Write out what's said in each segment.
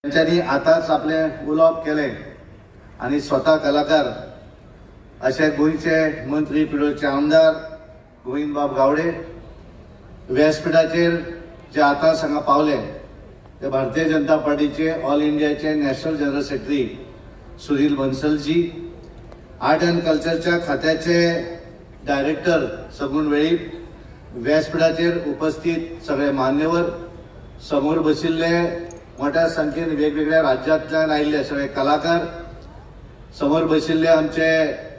त्यांनी आताच आपले उलोवप केले आणि स्वतः कलाकार असे गोयचे मंत्री पिळोचे आमदार गोविंदबाब गावडे व्यासपीठाचेर जे आता हांगा पावले ते भारतीय जनता पार्टीचे ऑल इंडियाचे नॅशनल जनरल सेक्रेटरी सुनील बन्सलजी, आर्ट अँड कल्चरच्या खात्याचे डायरेक्टर सगुण वेळीप, व्यासपीठाचेर उपस्थित सगळे मान्यवर, समोर बशिल्ले मोठ्या संख्येन वेगवेगळ्या राज्यांतल्यान आयिल्ले सगळे कलाकार, समोर बशिल्ले आमचे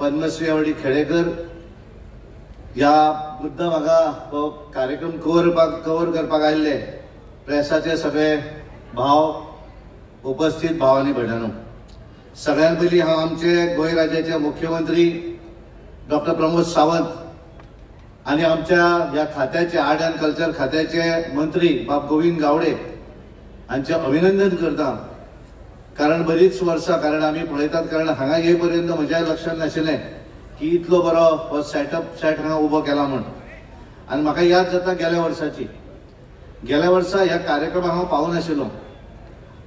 पद्मश्री अवडी खेडेकर, ह्या मुद्दम म्हाका कार्यक्रम कवर करपाक आयिल्ले प्रेसाचे सगळे भाव, उपस्थित भाव आनी भयणांनो, सगळ्यात पयलीं हांव आमचे गोंय राज्याचे मुख्यमंत्री डॉक्टर प्रमोद सावंत आनी आमच्या ह्या खात्याचे आर्ट अँड कल्चर खात्याचे मंत्री बाब गोविंद गावडे हांचे अभिनंदन करता। कारण बरीच वर्सां कारण आमी पळयतात कारण हांगा ये पर्यंत म्हज्या लक्षांत नाशिल्लें की इतलो बरो हो सेट हांगा उबो केला म्हण। आनी म्हाका याद जाता गेल्या वर्सा ह्या कार्यक्रमाक हांव पावूं नाशिल्लो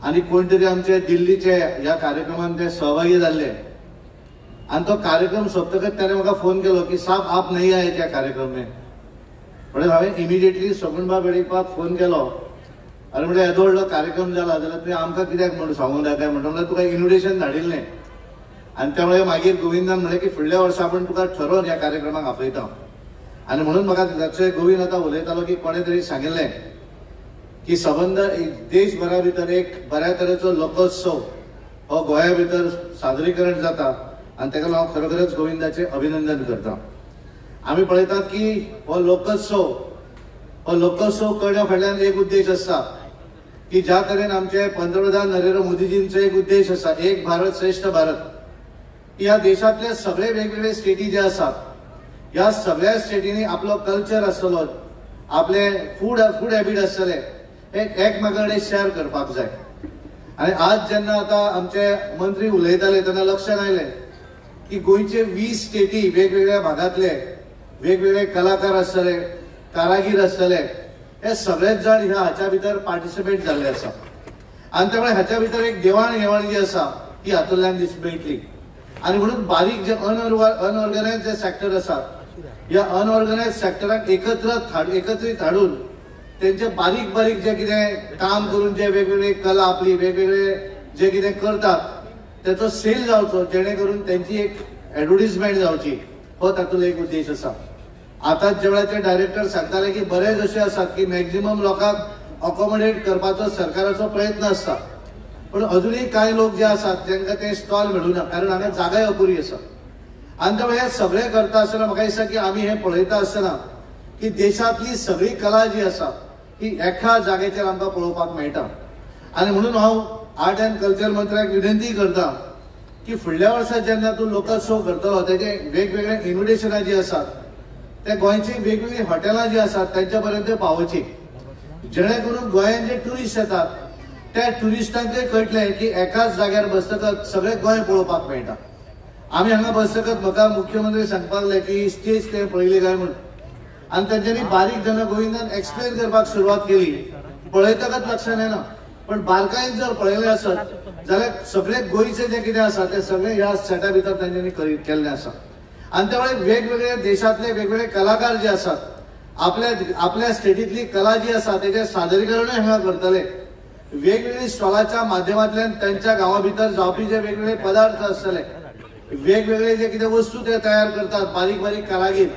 आनी कोण तरी आमचे दिल्लीचे ह्या कार्यक्रमांत ते सहभागी जाल्ले आनी तो कार्यक्रम सोंपतकच ताणें म्हाका फोन केलो की साहब आप नहीं आए त्या कार्यक्रम में। म्हणून हांवें इमिडिएटली सगुणबाब वेळीपाक फोन केलो, अरे म्हणजे येदो व्हडलो कार्यक्रम जाला जाल्यार तुवें आमकां कित्याक म्हणून सांगूंक जाय काय म्हणून तुका इन्विटेशन धाडिल्लें आनी त्यामुळे मागीर गोविंदान म्हणलें की फुडल्या वर्सा आपण तुका ठरोवन ह्या कार्यक्रमाक आपयता। आनी म्हणून म्हाका ताचे गोविंद आतां उलयतालो की कोणे तरी सांगिल्लें की सबंद देशभरा भितर एक बऱ्या तरेचो लोकोत्सव हो गोंया भितर सादरीकरण जाता आनी ताका लागून हांव खरोखरच गोविंदाचें अभिनंदन करता। आमी पळयतात की हो लोकोत्सव करण्या फाटल्यान एक उद्देश आसता की ज्या तरेन आमचे पंतप्रधान नरेंद्र मोदीजींचो एक उद्देश आसा, एक भारत श्रेष्ठ भारत, ह्या देशातले सगळे वेगवेगळे स्टेटी जे आसात ह्या सगळ्या स्टेटींनी आपलो कल्चर आसतलो, आपले फूड हॅबीट आसतले हे एकमेका कडेन शेअर करपाक जाय। आनी आज जेन्ना आतां आमचे मंत्री उलयताले तेन्ना लक्षांत आयलें की गोंयचे 20 स्टेटी वेगवेगळ्या भागातले वेगवेगळे कलाकार आसतले, कारागीर आसतले, हे सगळेच जाण हाच्या भितर पार्टिसिपेट जाल्ले आसा आनी त्यामुळे हाच्या भितर एक देवाण घेवाण जी आसा ती हातूंतल्यान दिसून मेळटली। आनी म्हणून बारीक जे अनऑर्गनायज जे सेक्टर आसात ह्या अनऑर्गनायज सेक्टराक एकत्रीत हाडून तेंचे बारीक जे कितें काम करून जे वेगवेगळे कला आपली वेगवेगळे जे कितें करतात त्याचो सेल जावचो, जेणे करून त्यांची एक एडवर्टिजमेंट जावची, हो तातूंतलो एक उद्देश आसा। आतांच जे वेळार ते डायरेक्टर सांगताले की बरेच अशे आसात की मॅक्झिमम लोकांक अकोमोडेट करपाचो सरकाराचो प्रयत्न आसता, पण अजूनही कांय लोक जे आसात तांकां ते स्टॉल मेळूना कारण हांगा जागाय अपुरी आसा। आनी त्यामुळे हे सगळें करता आसतना म्हाका दिसता की आमी हे पळयता आसतना की देशांतली सगळी कला जी आसा ही एका जाग्याचेर आमकां पळोवपाक मेळटा। आनी म्हणून हांव आर्ट अँड कल्चर मंत्र्याक विनंती करता की फुडल्या वर्सा जेन्ना तूं लोकोत्सव करतलो तेजे वेगवेगळे इन्विटेशनां जी आसात ते गोंयची वेगवेगळी हॉटेलां जी आसात त्यांच्या पर्यंत पावोवची, जेणे करून गोंयांत जे ट्युरिस्ट येतात त्या ट्युरिस्टांकय कळटलें की एकाच जाग्यार बसतकच सगळें गोंय पळोवपाक मेळटा। आमी हांगा बसतकच म्हाका मुख्यमंत्री सांगपाक लागले की स्टेज ते पळयली काय म्हणून आनी तांच्यांनी बारीक जेन्ना गोविंदान एक्सप्लेन करपाक सुरवात केली पळयतकच लक्षांत येना, पण बारकायेन जर पळयलें आसत जाल्यार सगळे गोंयचे जे कितें आसा ते सगळे ह्या सेटा भितर तांच्यांनी केल्लें आसा। आनी त्यामुळे वेगवेगळे देशातले वेगवेगळे कलाकार जे आसात आपल्या स्टेटीतली कला जी आसा तेजे सादरीकरणूय हांगा करतले, वेगवेगळी स्टॉलाच्या माध्यमांतल्यान त्यांच्या गांवा भितर जावपी जे वेगवेगळे पदार्थ आसतले, वेगवेगळे जे कितें वस्तू ते तयार करतात बारीक कारागीर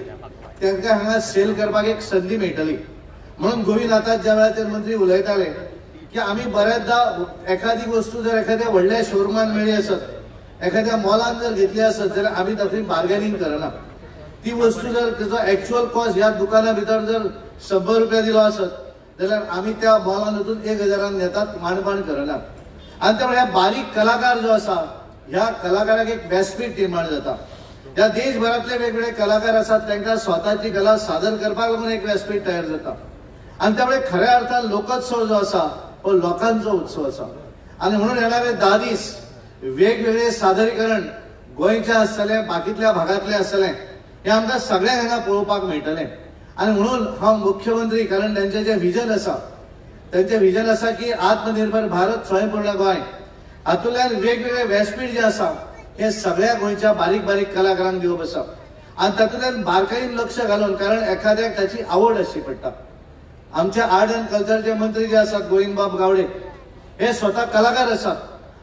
तांकां हांगा सेल करपाक एक संदी मेळटली। म्हणून गोविंद आतां ज्या वेळार मंत्री उलयताले की आमी बऱ्याचदा एखादी वस्तू जर एखाद्या व्हडल्या शोरूमान मेळ्ळी आसत, एखाद्या मॉलान जर घेतली आसत जाल्यार आमी तातूंत बार्गेनिंग करना। ती वस्तू जर तेजो एक्चुअल कॉस्ट ह्या दुकाना भितर जर 100 रुपया दिलो आसत जाल्यार आमी त्या मॉलान वचून 1000 घेतात, माणपाण करना। आनी त्यामुळे बारीक कलाकार जो आसा ह्या कलाकाराक एक व्यासपीठ निर्माण जाता। ह्या देशभरातले वेगवेगळे कलाकार आसात तांकां स्वताची कला सादर करपाक लागून एक व्यासपीठ तयार जाता। आनी त्यामुळे खऱ्या अर्थान लोकोत्सव जो आसा हो लोकांचो उत्सव आसा। आनी म्हणून येणारे 10 दीस वेगवेगळे सादरीकरण गोंयचे आसतले, बाकीतल्या भागातले आसतले, हे आमकां सगळ्यांक हांगा पळोवपाक मेळटलें। आनी म्हणून हांव मुख्यमंत्री कारण तांचें जें व्हिजन आसा त्यांचे विजन आसा की आत्मनिर्भर भारत स्वयंपूर्ण गोंय हातूंतल्यान वेगवेगळे व्यासपीठ जे आसा हे सगळ्या गोंयच्या बारीक बारीक कलाकारांक दिवप आसा आनी तातूंतल्यान बारकायेन लक्ष घालून कारण एखाद्याक ताची आवड आसची पडटा। आमचे आर्ट एंड कल्चरचे मंत्री जे आसात गोविंदबाब गावडे हे स्वतः कलाकार आसात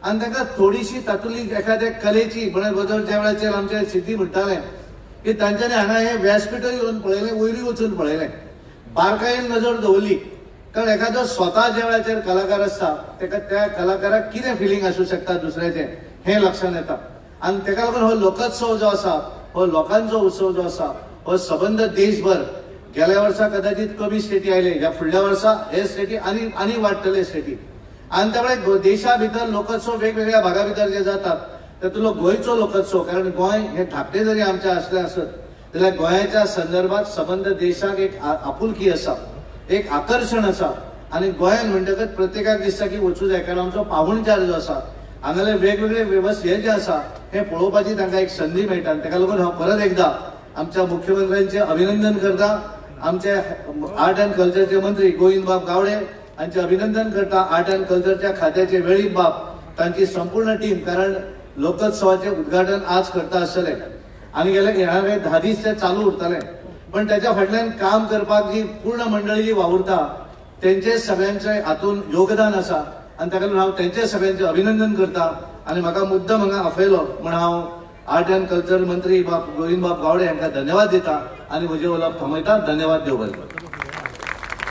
आनी तांकां थोडीशी तातूंतली एखाद्या कलेची म्हळ्यार बदल ज्या वेळाचेर आमचे सिद्धी म्हणटाले की तांच्यांनी हांगा हे व्यासपीठय येवन पळयलें वयरी वचून पळयलें बारकायेन नजर दवरली कारण एखादो स्वतः ज्या वेळाचेर कलाकार आसता ताका त्या कलाकाराक कितें फिलींग आसूं शकता दुसऱ्याचें हें लक्षांत येता आनी ताका लागून हो लोकोत्सव जो आसा हो लोकांचो उत्सव जो आसा हो सबंद देशभर गेल्या वर्सा कदाचित कमी स्टेटी आयले ह्या फुडल्या वर्सा हे स्टेटी आनी वाडटले स्टेटी आनी त्यामुळे देशा भितर लोकोत्सव वेगवेगळ्या भागा भितर जे जातात तातूंतलो गोंयचो लोकोत्सव कारण गोंय हे धाकटें जरी आमचें आसलें आसत जाल्यार गोंयाच्या संदर्भात सबंद देशाक एक आपुलकी आसा एक आकर्षण आसा आनी गोंयान म्हणटकच प्रत्येकाक दिसता की वचूं जाय कारण आमचो पाहुणचार जो आसा हांगाले वेगवेगळे वेवस्थे जे आसा हे पळोवपाची तांकां एक संदी मेळटा ताका लागून हांव परत एकदा आमच्या मुख्यमंत्र्यांचे अभिनंदन करता आमचे आर्ट एंड कल्चरचे मंत्री गोविंदबाब गावडे हांचे अभिनंदन करता आर्ट एंड कल्चरच्या खात्याचे वेळीप बाब तांची संपूर्ण टीम कारण लोकोत्सवाचे उद्घाटन आज करता आसतले आनी गेले येणारे 10 दीस ते चालू उरतले पण त्याच्या फाटल्यान काम करपाक जी पूर्ण मंडळी जी वावुरता तेंचे सगळ्यांचे हातून योगदान आसा आनी ताका लागून हांव तेंचे सगळ्यांचे अभिनंदन करता आनी म्हाका मुद्दम हांगा आपयलो म्हण हांव आर्ट एंड कल्चर मंत्री गोविंदबाब गावडे हांकां धन्यवाद दिता आनी म्हजें उलोवप थांबयता। धन्यवाद देव बरें।